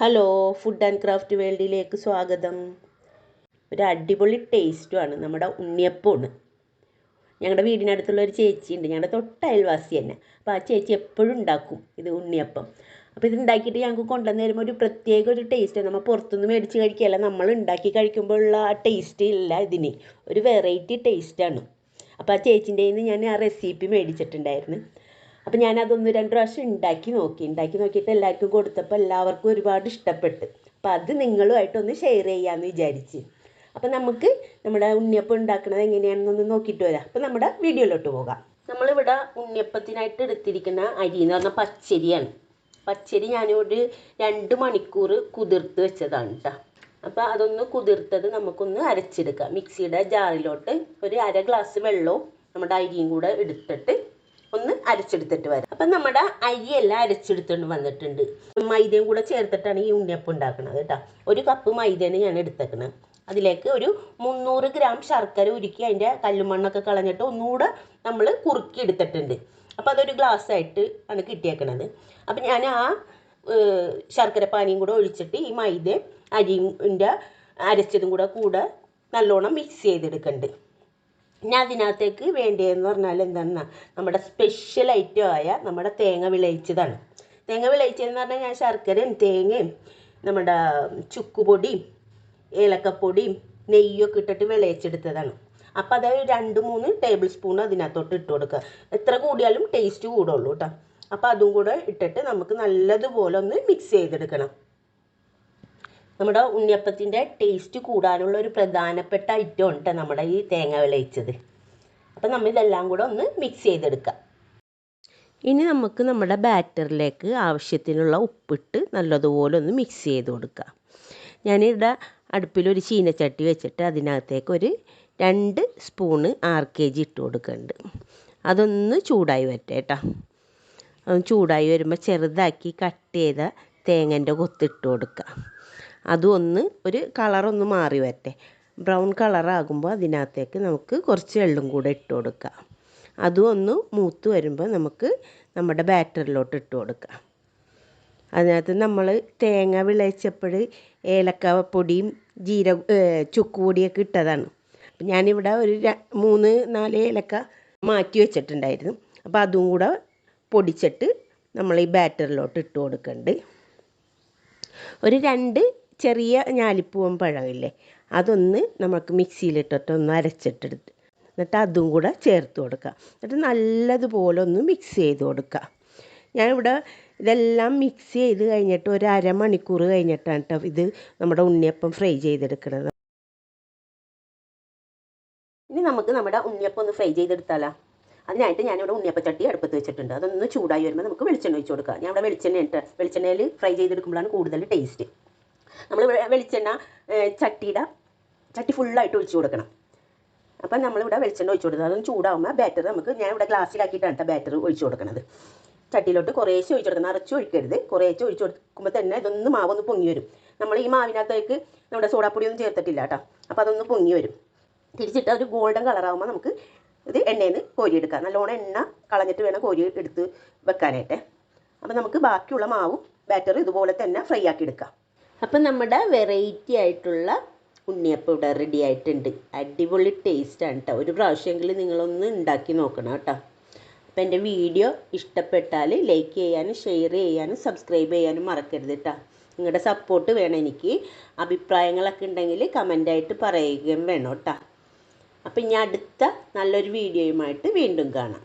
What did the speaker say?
Hello, food and craft വേൾഡിലേക്ക് സ്വാഗതം. ഒരു അടിപൊളി ടേസ്റ്റുമാണ് നമ്മുടെ ഉണ്ണിയപ്പമാണ്. ഞങ്ങളുടെ വീടിനടുത്തുള്ള ഒരു ചേച്ചിയുണ്ട്, ഞങ്ങളുടെ തൊട്ട അയൽവാസി തന്നെ. അപ്പോൾ ആ ചേച്ചി എപ്പോഴും ഉണ്ടാക്കും ഇത് ഉണ്ണിയപ്പം. അപ്പോൾ ഇത് ഉണ്ടാക്കിയിട്ട് ഞങ്ങൾക്ക് കൊണ്ടുവന്ന് തരുമ്പോൾ ഒരു പ്രത്യേക ഒരു ടേസ്റ്റ്. നമ്മൾ പുറത്തുനിന്ന് മേടിച്ച് കഴിക്കുകയല്ല, നമ്മൾ ഉണ്ടാക്കി കഴിക്കുമ്പോഴുള്ള ആ ടേസ്റ്റ് ഇല്ല ഇതിന്. ഒരു വെറൈറ്റി ടേസ്റ്റാണ്. അപ്പോൾ ആ ചേച്ചിൻ്റെ കയ്യിൽ നിന്ന് ഞാൻ ആ റെസിപ്പി മേടിച്ചിട്ടുണ്ടായിരുന്നു. അപ്പോൾ ഞാനതൊന്ന് 2 പ്രാവശ്യം ഉണ്ടാക്കി നോക്കിയിട്ട് എല്ലാവർക്കും കൊടുത്തപ്പോൾ എല്ലാവർക്കും ഒരുപാട് ഇഷ്ടപ്പെട്ട്. അപ്പോൾ അത് നിങ്ങളുമായിട്ടൊന്ന് ഷെയർ ചെയ്യാമെന്ന് വിചാരിച്ച്. അപ്പോൾ നമുക്ക് നമ്മുടെ ഉണ്ണിയപ്പം ഉണ്ടാക്കുന്നത് എങ്ങനെയാണെന്നൊന്ന് നോക്കിയിട്ട് വരാം. അപ്പോൾ നമ്മുടെ വീഡിയോയിലോട്ട് പോകാം. നമ്മളിവിടെ ഉണ്ണിയപ്പത്തിനായിട്ട് എടുത്തിരിക്കുന്ന അരി എന്ന് പറഞ്ഞാൽ പച്ചരിയാണ്. പച്ചരി ഞാനൊരു 2 മണിക്കൂർ കുതിർത്ത് വെച്ചതാണ് കേട്ടോ. അപ്പോൾ അതൊന്ന് കുതിർത്തത് നമുക്കൊന്ന് അരച്ചെടുക്കാം. മിക്സിയുടെ ജാറിലോട്ട് ഒരു 1/2 ഗ്ലാസ് വെള്ളവും നമ്മുടെ അരിയും കൂടെ എടുത്തിട്ട് ഒന്ന് അരച്ചെടുത്തിട്ട് വരാം. അപ്പം നമ്മുടെ അരിയെല്ലാം അരച്ചെടുത്തുകൊണ്ട് വന്നിട്ടുണ്ട്. മൈദയും കൂടെ ചേർത്തിട്ടാണ് ഈ ഉണ്ണിയപ്പം ഉണ്ടാക്കുന്നത് കേട്ടോ. 1 കപ്പ് മൈദയാണ് ഞാൻ എടുത്തേക്കുന്നത്. അതിലേക്ക് ഒരു 300 ഗ്രാം ശർക്കര ഉരുക്കി അതിൻ്റെ കല്ലുമണ്ണൊക്കെ കളഞ്ഞിട്ട് ഒന്നുകൂടെ നമ്മൾ കുറുക്കി എടുത്തിട്ടുണ്ട്. അപ്പോൾ അതൊരു ഗ്ലാസ്സായിട്ട് ആണ് കിട്ടിയേക്കണത്. അപ്പം ഞാൻ ആ ശർക്കര പാനിയും കൂടെ ഒഴിച്ചിട്ട് ഈ മൈദ അരിൻ്റെ അരച്ചതും കൂടെ നല്ലോണം മിക്സ് ചെയ്തെടുക്കുന്നുണ്ട്. പിന്നെ അതിനകത്തേക്ക് വേണ്ടതെന്ന് പറഞ്ഞാൽ എന്താണെന്നാ, നമ്മുടെ സ്പെഷ്യൽ ഐറ്റമായ നമ്മുടെ തേങ്ങ വിളയിച്ചതാണ്. തേങ്ങ വിളയിച്ചതെന്ന് പറഞ്ഞാൽ ഞാൻ ശർക്കരയും തേങ്ങയും നമ്മുടെ ചുക്കുപൊടിയും ഏലക്കപ്പൊടിയും നെയ്യൊക്കെ ഇട്ടിട്ട് വിളയിച്ചെടുത്തതാണ്. അപ്പോൾ അത് 2-3 ടേബിൾ സ്പൂൺ അതിനകത്തോട്ട് ഇട്ട് കൊടുക്കുക. എത്ര കൂടിയാലും ടേസ്റ്റ് കൂടുള്ളൂ കേട്ടോ. അപ്പോൾ അതും കൂടെ ഇട്ടിട്ട് നമുക്ക് നല്ലതുപോലെ ഒന്ന് മിക്സ് ചെയ്തെടുക്കണം. നമ്മുടെ ഉണ്ണിയപ്പത്തിൻ്റെ ടേസ്റ്റ് കൂടാനുള്ള ഒരു പ്രധാനപ്പെട്ട ഐറ്റം ഉണ്ട് നമ്മുടെ ഈ തേങ്ങ വിളയിച്ചത്. അപ്പം നമ്മൾ ഇതെല്ലാം കൂടെ ഒന്ന് മിക്സ് ചെയ്തെടുക്കാം. ഇനി നമുക്ക് നമ്മുടെ ബാറ്ററിലേക്ക് ആവശ്യത്തിനുള്ള ഉപ്പിട്ട് നല്ലതുപോലെ ഒന്ന് മിക്സ് ചെയ്ത് കൊടുക്കാം. ഞാനിവിടെ അടുപ്പിലൊരു ചീനച്ചട്ടി വെച്ചിട്ട് അതിനകത്തേക്ക് ഒരു 2 സ്പൂണ് RKG ഇട്ട് കൊടുക്കുന്നുണ്ട്. അതൊന്ന് ചൂടായി വരട്ടെ കേട്ടോ. അതൊന്ന് ചൂടായി വരുമ്പോൾ ചെറുതാക്കി കട്ട് ചെയ്ത തേങ്ങൻ്റെ കൊത്തിട്ട് കൊടുക്കുക. അതും ഒന്ന് ഒരു കളറൊന്ന് മാറി വരട്ടെ. ബ്രൗൺ കളറാകുമ്പോൾ അതിനകത്തേക്ക് നമുക്ക് കുറച്ച് എള്ളും കൂടെ ഇട്ട് കൊടുക്കാം. അതും ഒന്ന് മൂത്ത് വരുമ്പോൾ നമുക്ക് നമ്മുടെ ബാറ്ററിലോട്ട് ഇട്ട് കൊടുക്കാം. അതിനകത്ത് നമ്മൾ തേങ്ങ വിളയിച്ചപ്പോൾ ഏലക്കപ്പൊടിയും ചുക്കുപൊടിയൊക്കെ ഇട്ടതാണ്. അപ്പം ഞാനിവിടെ ഒരു 3-4 ഏലക്ക മാറ്റി വെച്ചിട്ടുണ്ടായിരുന്നു. അപ്പോൾ അതും കൂടെ പൊടിച്ചിട്ട് നമ്മൾ ഈ ബാറ്ററിലോട്ട് ഇട്ട് കൊടുക്കുന്നുണ്ട്. ഒരു 2 ചെറിയ ഞാലിപ്പൂവൻ പഴമില്ലേ, അതൊന്ന് നമുക്ക് മിക്സിയിലിട്ടിട്ട് ഒന്ന് അരച്ചിട്ടെടുത്ത് എന്നിട്ട് അതും കൂടെ ചേർത്ത് കൊടുക്കുക. എന്നിട്ട് നല്ലതുപോലെ ഒന്ന് മിക്സ് ചെയ്ത് കൊടുക്കുക. ഞാനിവിടെ ഇതെല്ലാം മിക്സ് ചെയ്ത് കഴിഞ്ഞിട്ട് ഒരു 1/2 മണിക്കൂർ കഴിഞ്ഞിട്ടാണ് കേട്ടോ ഇത് നമ്മുടെ ഉണ്ണിയപ്പം ഫ്രൈ ചെയ്തെടുക്കുന്നത്. ഇനി നമുക്ക് നമ്മുടെ ഉണ്ണിയപ്പം ഒന്ന് ഫ്രൈ ചെയ്തെടുത്താലോ. അതിനായിട്ട് ഞാനിവിടെ ഉണ്ണിയപ്പച്ചട്ടി അടുപ്പത്ത് വെച്ചിട്ടുണ്ട്. അതൊന്ന് ചൂടായി വരുമ്പോൾ നമുക്ക് വെളിച്ചെണ്ണ ഒഴിച്ച് കൊടുക്കുക. ഞാൻ ഇവിടെ വെളിച്ചെണ്ണയിൽ ഫ്രൈ ചെയ്തെടുക്കുമ്പോഴാണ് കൂടുതൽ ടേസ്റ്റ്. നമ്മൾ വെളിച്ചെണ്ണ ചട്ടി ഫുള്ളായിട്ട് ഒഴിച്ച് കൊടുക്കണം. അപ്പം നമ്മളിവിടെ വെളിച്ചെണ്ണ ഒഴിച്ച് കൊടുക്കുക. അതൊന്ന് ചൂടാകുമ്പോൾ ബാറ്റർ ഞാൻ ഇവിടെ ഗ്ലാസ്സിലാക്കിയിട്ടാണ് കേട്ടോ ബാറ്റർ ഒഴിച്ച് കൊടുക്കുന്നത്. ചട്ടിയിലോട്ട് കുറേശ്ശെ ഒഴിച്ച് കൊടുക്കണം, നിറച്ച് ഒഴിക്കരുത്. കുറേശ്ശെ ഒഴിച്ച് കൊടുക്കുമ്പോൾ തന്നെ ഇതൊന്ന് മാവൊന്ന് പൊങ്ങി വരും. നമ്മൾ ഈ മാവിനകത്തേക്ക് നമ്മുടെ സോഡാപ്പൊടിയൊന്നും ചേർത്തിട്ടില്ല കേട്ടോ. അപ്പോൾ അതൊന്ന് പൊങ്ങി വരും. തിരിച്ചിട്ട് ഒരു ഗോൾഡൻ കളറാകുമ്പോൾ നമുക്ക് ഇത് എണ്ണയിൽ നിന്ന് കോരിയെടുക്കാം. നല്ലോണം എണ്ണ കളഞ്ഞിട്ട് വേണം കോരി എടുത്ത് വെക്കാനായിട്ട്. അപ്പോൾ നമുക്ക് ബാക്കിയുള്ള മാവും ബാറ്റർ ഇതുപോലെ തന്നെ ഫ്രൈ ആക്കി എടുക്കാം. അപ്പം നമ്മുടെ വെറൈറ്റി ആയിട്ടുള്ള ഉണ്ണിയപ്പം ഇവിടെ റെഡി ആയിട്ടുണ്ട്. അടിപൊളി ടേസ്റ്റാണ് കേട്ടോ. ഒരു പ്രാവശ്യമെങ്കിലും നിങ്ങളൊന്ന് ഉണ്ടാക്കി നോക്കണം കേട്ടോ. അപ്പോൾ എൻ്റെ വീഡിയോ ഇഷ്ടപ്പെട്ടാൽ ലൈക്ക് ചെയ്യാനും ഷെയർ ചെയ്യാനും സബ്സ്ക്രൈബ് ചെയ്യാനും മറക്കരുത് കേട്ടോ. നിങ്ങളുടെ സപ്പോർട്ട് വേണം എനിക്ക്. അഭിപ്രായങ്ങളൊക്കെ ഉണ്ടെങ്കിൽ കമൻ്റായിട്ട് പറയുകയും വേണം കേട്ടോ. അപ്പം ഇനി അടുത്ത നല്ലൊരു വീഡിയോയുമായിട്ട് വീണ്ടും കാണാം.